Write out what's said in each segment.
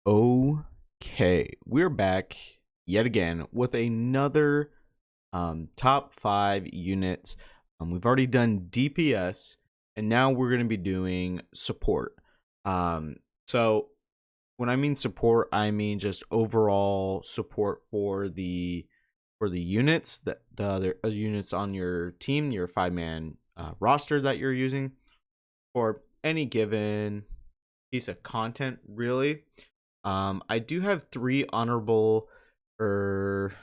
Okay, we're back yet again with another top 5 units. We've already done DPS, and now we're going to be doing support. So when I mean support, I mean just overall support for the units, that the other units on your team, your 5-man roster that you're using for any given piece of content, really. I do have or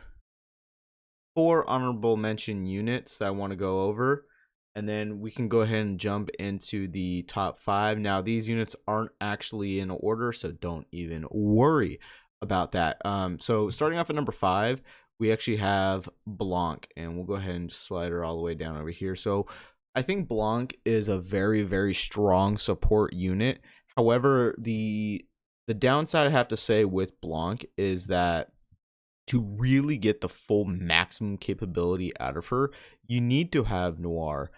4 honorable mention units that I want to go over, and then we can go ahead and jump into the top 5. Now, these units aren't actually in order, so don't even worry about that. So starting off at number 5, we actually have Blanc, and we'll go ahead and slide her all the way down over here. So I think Blanc is a very, very strong support unit. However, the downside I have to say with Blanc is that to really get the full maximum capability out of her, you need to have Noir.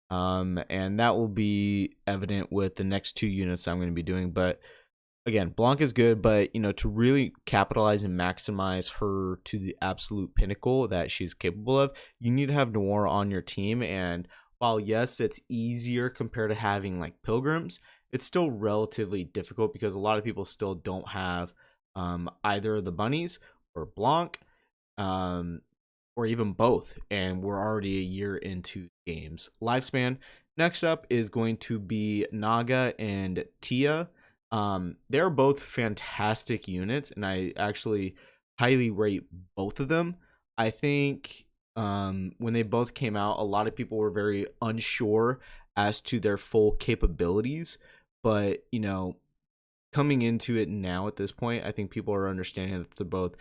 And that will be evident with the next 2 units I'm going to be doing. But again, Blanc is good, but to really capitalize and maximize her to the absolute pinnacle that she's capable of, you need to have Noir on your team. And while yes, it's easier compared to having like Pilgrims, it's still relatively difficult because a lot of people still don't have either the bunnies or Blanc, um, or even both, and we're already a year into games lifespan. Next up is going to be Naga and Tia. They're both fantastic units, and I actually highly rate both of them. I think when they both came out, a lot of people were very unsure as to their full capabilities, but coming into it now at this point, I think people are understanding that they're both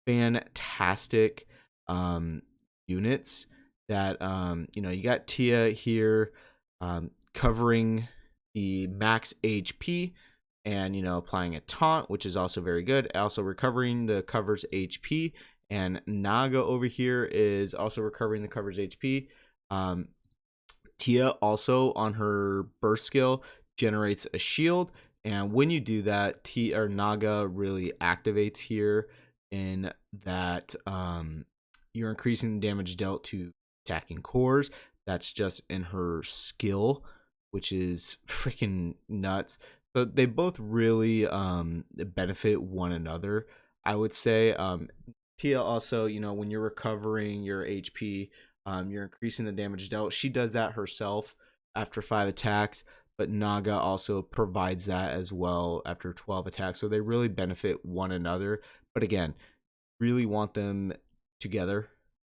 fantastic um, units. That you got Tia here covering the max HP and applying a taunt, which is also very good. Also recovering the cover's HP, and Naga over here is also recovering the cover's HP. Tia also on her burst skill generates a shield, and when you do that, Tia or Naga really activates here in that you're increasing the damage dealt to attacking cores. That's just in her skill, which is freaking nuts. So they both really benefit one another, I would say. Tia also, when you're recovering your HP, you're increasing the damage dealt. She does that herself after 5 attacks, but Naga also provides that as well after 12 attacks. So they really benefit one another. But again, really want them together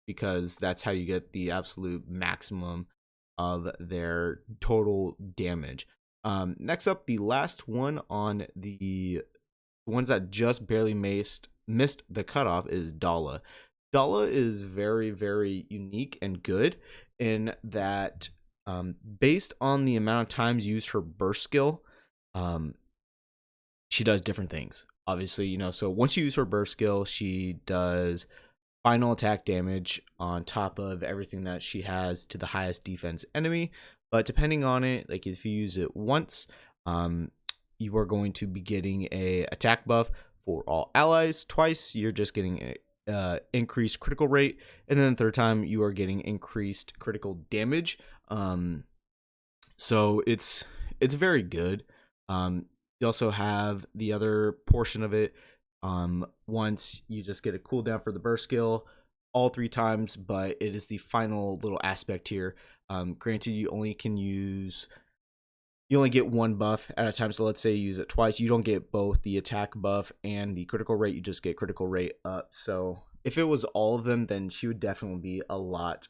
because that's how you get the absolute maximum of their total damage. Next up, the last one on the ones that just barely missed the cutoff is Dala. Dala is very, very unique and good in that, based on the amount of times used her burst skill, she does different things. Obviously, so once you use her burst skill, she does final attack damage on top of everything that she has to the highest defense enemy. But depending on it, like if you use it once, you are going to be getting a attack buff for all allies. Twice, you're just getting a increased critical rate, and then the third time you are getting increased critical damage. So it's very good. You also have the other portion of it. Once you just get a cooldown for the burst skill all 3 times, but it is the final little aspect here. Granted, you only get 1 buff at a time. So let's say you use it twice, you don't get both the attack buff and the critical rate. You just get critical rate up. So if it was all of them, then she would definitely be a lot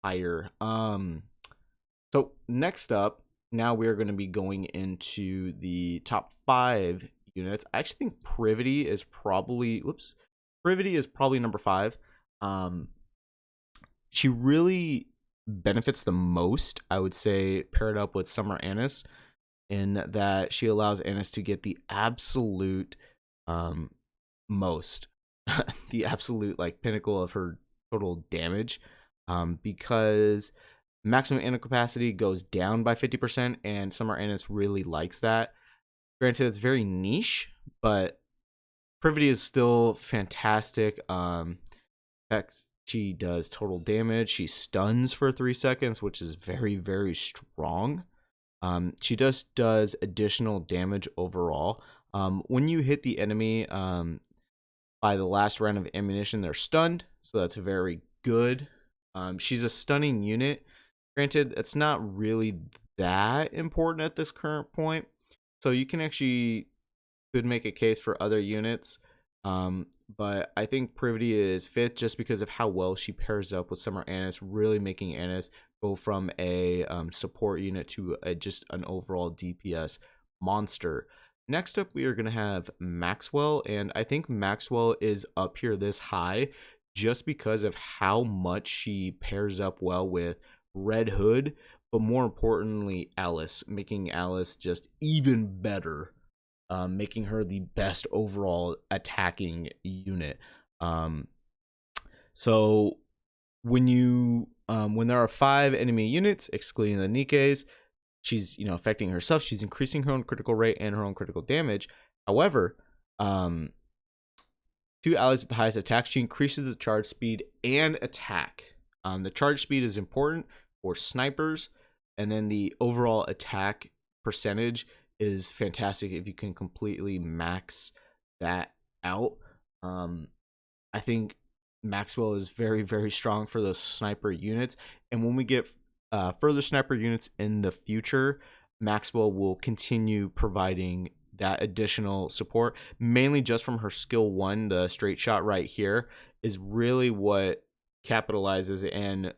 higher. So next up, now we're going to be going into the top 5 units. I actually think Privy is probably number 5. She really benefits the most, I would say, paired up with Summer Annis, in that she allows Annis to get the absolute most the absolute like pinnacle of her total damage, because maximum ammo capacity goes down by 50%, and Summer Annis really likes that. Granted, it's very niche, but Privy is still fantastic. She does total damage. She stuns for 3 seconds, which is very, very strong. She just does additional damage overall. When you hit the enemy by the last round of ammunition, they're stunned, so that's very good. She's a stunning unit. Granted, it's not really that important at this current point, so you can actually could make a case for other units. But I think Privy is fit just because of how well she pairs up with Summer Annis, really making Annis go from a support unit to just an overall DPS monster. Next up, we are going to have Maxwell, and I think Maxwell is up here this high just because of how much she pairs up well with Red Hood, but more importantly, Alice, making Alice just even better. Making her the best overall attacking unit. So when there are 5 enemy units, excluding the NIKKEs, she's affecting herself. She's increasing her own critical rate and her own critical damage. However, 2 allies with the highest attack, she increases the charge speed and attack. The charge speed is important for snipers, and then the overall attack percentage is fantastic if you can completely max that out. I think Maxwell is very, very strong for those sniper units, and when we get further sniper units in the future, Maxwell will continue providing that additional support, mainly just from her skill 1. The straight shot right here is really what capitalizes and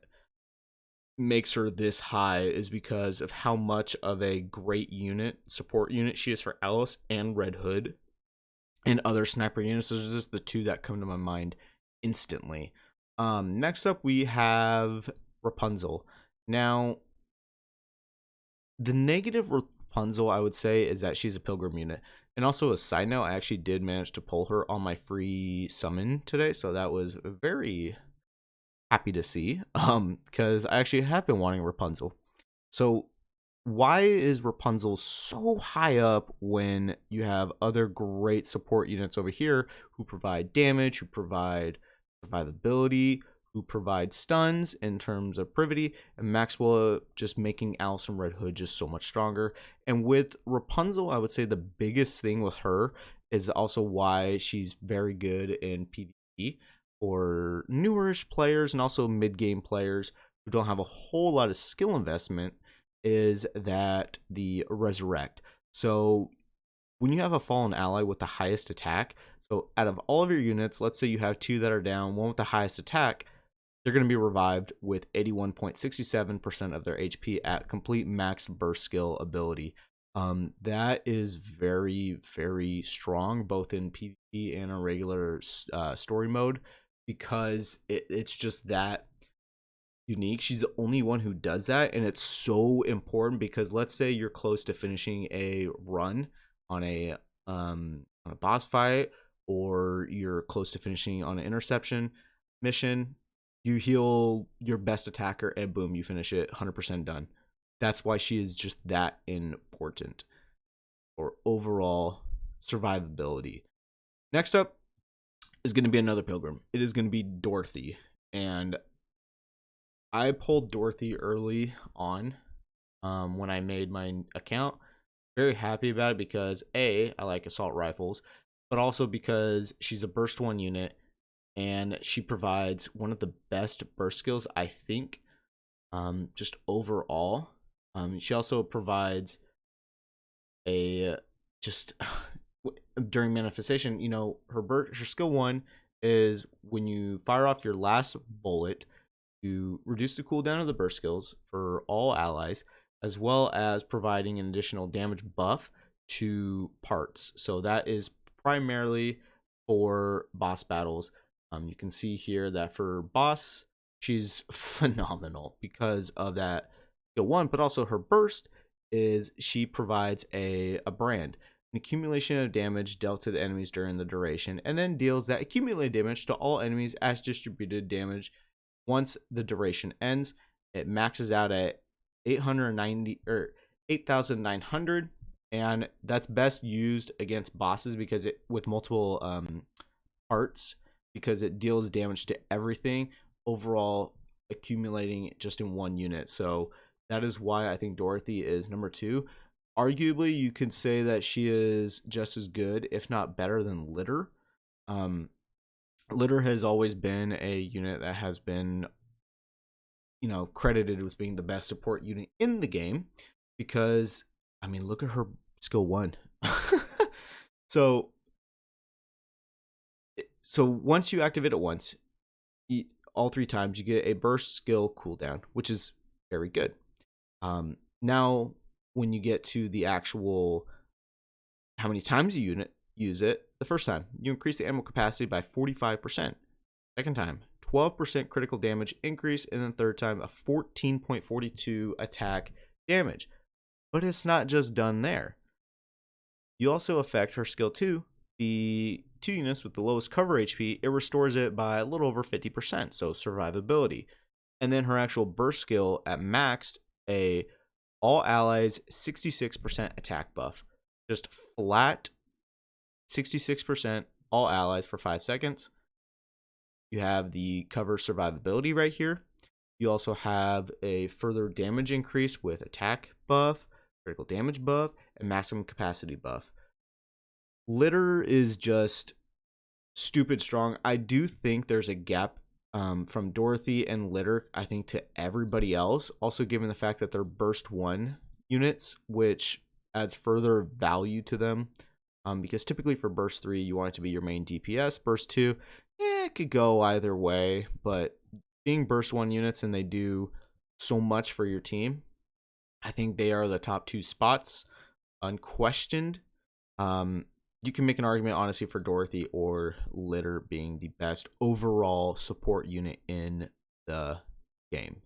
makes her this high, is because of how much of a great support unit she is for Alice and Red Hood and other sniper units. Those are just the 2 that come to my mind instantly. Next up, we have Rapunzel. Now, the negative Rapunzel, I would say, is that she's a pilgrim unit. And also, a side note, I actually did manage to pull her on my free summon today, so that was very happy to see, because I actually have been wanting Rapunzel. So why is Rapunzel so high up when you have other great support units over here who provide damage, who provide survivability, who provide stuns in terms of Privy, and Maxwell just making Alice and Red Hood just so much stronger? And with Rapunzel, I would say the biggest thing with her is also why she's very good in PvP for newerish players and also mid-game players who don't have a whole lot of skill investment, is that the resurrect. So when you have a fallen ally with the highest attack, so out of all of your units, let's say you have 2 that are down, 1 with the highest attack, they're going to be revived with 81.67% of their HP at complete max burst skill ability. That is very, very strong, both in PvP and a regular story mode, because it's just that unique. She's the only one who does that, and it's so important because let's say you're close to finishing a run on a boss fight, or you're close to finishing on an interception mission. You heal your best attacker, and boom, you finish it 100% done. That's why she is just that important for overall survivability. Next up is going to be another pilgrim. It is going to be Dorothy, and I pulled Dorothy early on when I made my account. Very happy about it because I like assault rifles, but also because she's a burst 1 unit, and she provides one of the best burst skills, I think, just overall. She also provides a just during manifestation, her skill 1 is when you fire off your last bullet, you reduce the cooldown of the burst skills for all allies, as well as providing an additional damage buff to parts. So that is primarily for boss battles. You can see here that for boss, she's phenomenal because of that skill 1, but also her burst is she provides a brand, an accumulation of damage dealt to the enemies during the duration, and then deals that accumulated damage to all enemies as distributed damage. Once the duration ends, it maxes out at 890 or 8,900, and that's best used against bosses because it with multiple parts, because it deals damage to everything overall, accumulating just in one unit. So that is why I think Dorothy is number 2. Arguably, you could say that she is just as good, if not better, than Litter. Um, Litter has always been a unit that has been, credited with being the best support unit in the game because, I mean, look at her skill 1. so so once you activate it once, all 3 times, you get a burst skill cooldown, which is very good. Now, when you get to the actual how many times you use it, the first time, you increase the ammo capacity by 45%. Second time, 12% critical damage increase, and then third time, a 14.42 attack damage. But it's not just done there. You also affect her skill 2, the 2 units with the lowest cover HP, it restores it by a little over 50%, so survivability. And then her actual burst skill at maxed, a all allies 66% attack buff. Just flat 66% all allies for 5 seconds. You have the cover survivability right here. You also have a further damage increase with attack buff, critical damage buff, and maximum capacity buff. Litter is just stupid strong. I do think there's a gap from Dorothy and Litter, I think, to everybody else. Also, given the fact that they're burst 1 units, which adds further value to them. Because typically for burst 3, you want it to be your main DPS. Burst 2, it could go either way. But being burst 1 units and they do so much for your team, I think they are the top 2 spots, unquestioned. You can make an argument, honestly, for Dorothy or Litter being the best overall support unit in the game.